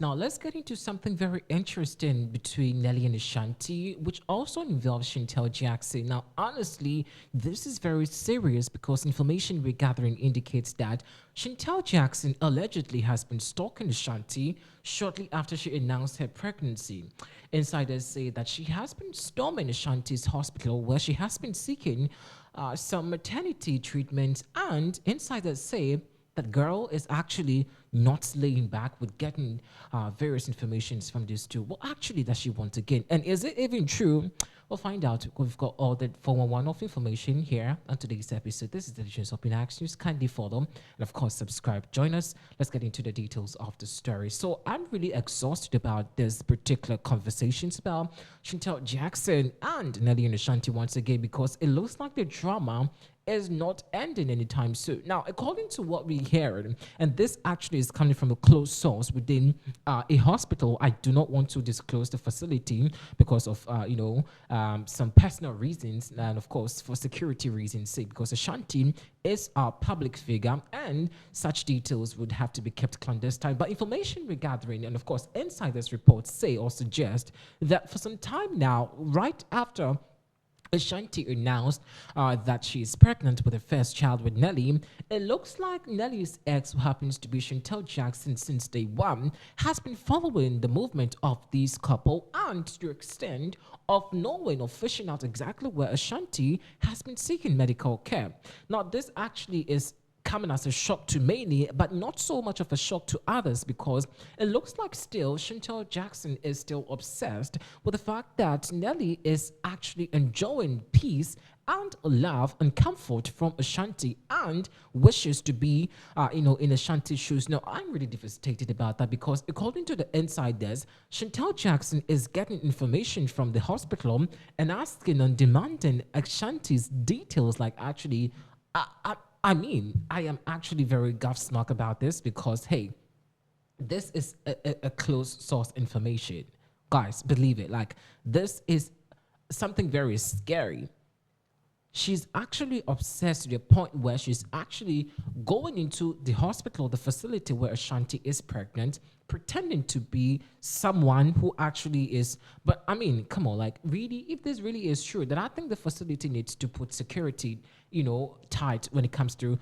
Now let's get into something very interesting between Nelly and Ashanti, which also involves Shantel Jackson. Now, honestly, this is very serious because information we're gathering indicates that Shantel Jackson allegedly has been stalking Ashanti shortly after she announced her pregnancy. Insiders say that she has been storming Ashanti's hospital where she has been seeking some maternity treatment, and insiders say that girl is actually not laying back with getting various informations from these two. What actually does she want again? And is it even true? We'll find out. We've got all the 411 of information here on today's episode. This is the Legends of Inaction News. Kindly follow and, of course, subscribe. Join us. Let's get into the details of the story. So, I'm really exhausted about this particular conversations about Shantel Jackson and Nelly and Ashanti once again because it looks like the drama is not ending anytime soon. Now, according to what we heard, and this actually is coming from a close source within a hospital. I do not want to disclose the facility because of some personal reasons, and of course for security reasons' sake. Because Ashanti is a public figure, and such details would have to be kept clandestine. But information we're gathering, and of course insiders reports say or suggest that for some time now, right after Ashanti announced that she is pregnant with her first child with Nelly. It looks like Nelly's ex, who happens to be Shantel Jackson since day one, has been following the movement of this couple and to the extent of knowing or fishing out exactly where Ashanti has been seeking medical care. Now, this actually is coming as a shock to many, but not so much of a shock to others because it looks like still Shantel Jackson is still obsessed with the fact that Nelly is actually enjoying peace and love and comfort from Ashanti and wishes to be, in Ashanti's shoes. Now, I'm really devastated about that because according to the insiders, Shantel Jackson is getting information from the hospital and asking and demanding Ashanti's details, like actually, I am actually very gobsmacked about this because, hey, this is a close source information. Guys, believe it. Like, this is something very scary. She's actually obsessed to the point where she's actually going into the hospital, the facility where Ashanti is pregnant, pretending to be someone who actually is. But I mean, come on, like, really, if this really is true, then I think the facility needs to put security, tight when it comes to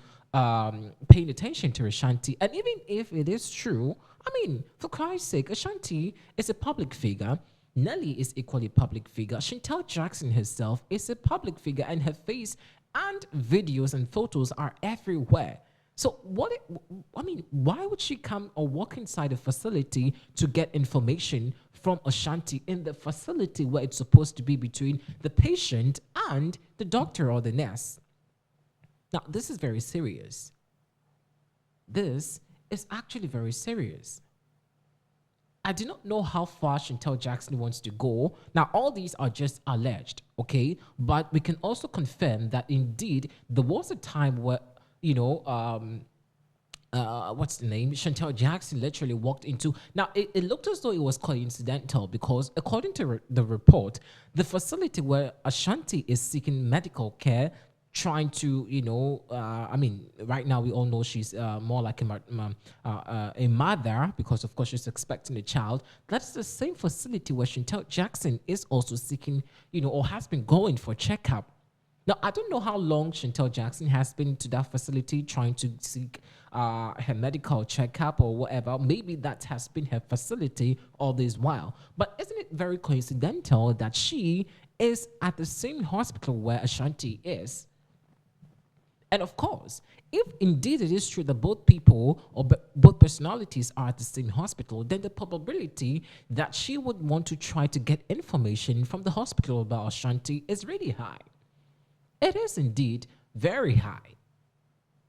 paying attention to Ashanti. And even if it is true, I mean, for Christ's sake, Ashanti is a public figure. Nelly is equally a public figure. Shantel Jackson herself is a public figure, and her face and videos and photos are everywhere. So why would she come or walk inside a facility to get information from Ashanti in the facility where it's supposed to be between the patient and the doctor or the nurse? Now, this is very serious. This is actually very serious. I do not know how far Shantel Jackson wants to go. Now, all these are just alleged, okay? But we can also confirm that indeed there was a time where, what's the name? Shantel Jackson literally walked into. Now, it looked as though it was coincidental because according to the report, the facility where Ashanti is seeking medical care, trying to, right now we all know she's more like a mother because, of course, she's expecting a child. That's the same facility where Shantel Jackson is also seeking, or has been going for checkup. Now, I don't know how long Shantel Jackson has been to that facility trying to seek her medical checkup or whatever. Maybe that has been her facility all this while. But isn't it very coincidental that she is at the same hospital where Ashanti is? And of course, if indeed it is true that both people or both personalities are at the same hospital, then the probability that she would want to try to get information from the hospital about Ashanti is really high. It is indeed very high.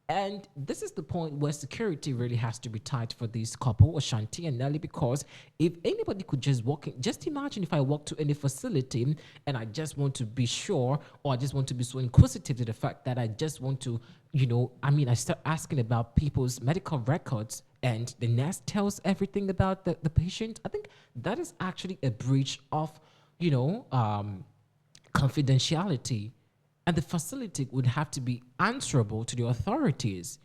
And this is the point where security really has to be tight for this couple, Ashanti and Nelly, because if anybody could just walk in, just imagine if I walk to any facility and I just want to be sure, or I just want to be so inquisitive to the fact that I just want to, I start asking about people's medical records and the nurse tells everything about the patient. I think that is actually a breach of, confidentiality, and the facility would have to be answerable to the authorities.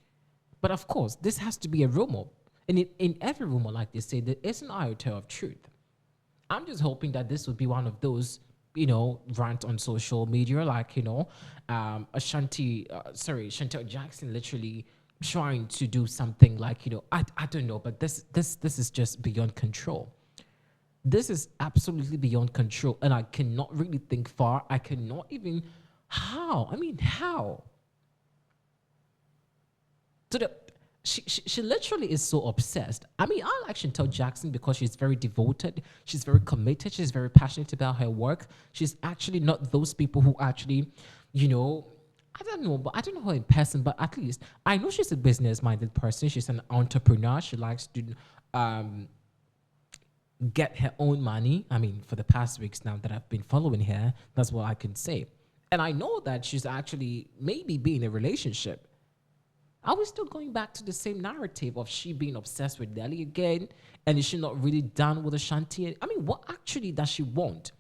But of course, this has to be a rumor. And in every rumor, like they say, there is an iota of truth. I'm just hoping that this would be one of those, rant on social media, like, Shantel Jackson literally trying to do something like, I don't know, but this is just beyond control. This is absolutely beyond control, and I cannot really think far. I cannot even how. I mean, how? To the she literally is so obsessed. I mean, I like Chantel Jackson because she's very devoted, she's very committed, she's very passionate about her work. She's actually not those people who actually, you know, I don't know, but I don't know her in person, but at least I know she's a business minded person. She's an entrepreneur. She likes to um get her own money. I mean, for the past weeks now that I've been following her, that's what I can say. And I know that she's actually maybe be in a relationship. Are we still going back to the same narrative of she being obsessed with Nelly again? And is she not really done with Ashanti? I mean, what actually does she want?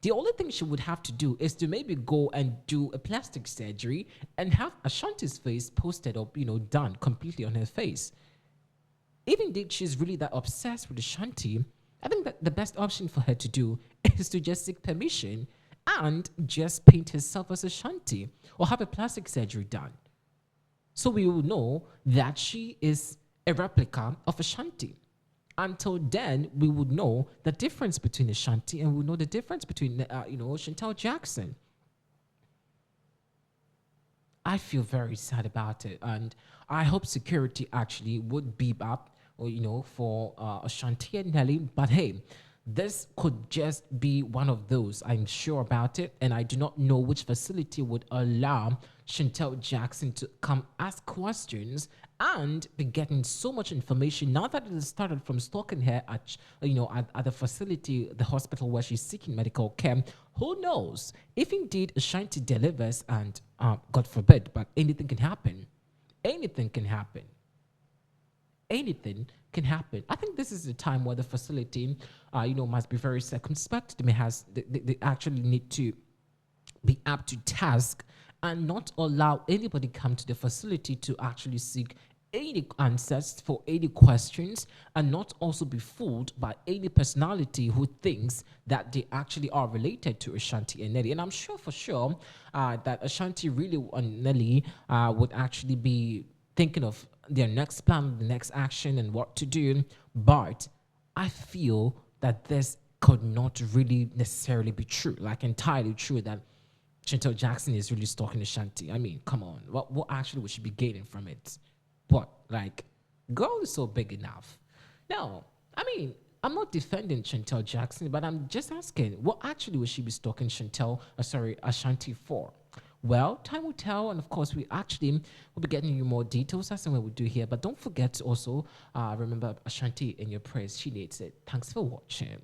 The only thing she would have to do is to maybe go and do a plastic surgery and have Ashanti's face posted up, done completely on her face. If indeed she's really that obsessed with Ashanti, I think that the best option for her to do is to just seek permission and just paint herself as Ashanti or have a plastic surgery done. So we will know that she is a replica of Ashanti. Until then, we would know the difference between Ashanti and we know the difference between, Chantel Jackson. I feel very sad about it, and I hope security actually would beep up, or for Ashanti and Nelly. But hey, this could just be one of those. I'm sure about it, and I do not know which facility would allow Chantel Jackson to come ask questions and be getting so much information. Now that it has started from stalking her at the facility, the hospital where she's seeking medical care. Who knows if indeed Ashanti delivers and God forbid, but anything can happen. Anything can happen. Anything can happen. I think this is the time where the facility, must be very circumspect. They actually need to be up to task and not allow anybody come to the facility to actually seek any answers for any questions, and not also be fooled by any personality who thinks that they actually are related to Ashanti and Nelly. And I'm sure for sure that Ashanti really and Nelly would actually be thinking of their next plan, the next action, and what to do. But I feel that this could not really necessarily be true, like entirely true, that Chantel Jackson is really stalking Ashanti. I mean, come on. What actually would she be gaining from it? What? Like, girl is so big enough. No, I mean, I'm not defending Chantel Jackson, but I'm just asking, what actually would she be stalking Ashanti for? Well, time will tell, and of course, we actually will be getting you more details as and when we do here. But don't forget to also remember Ashanti in your prayers. She needs it. Thanks for watching.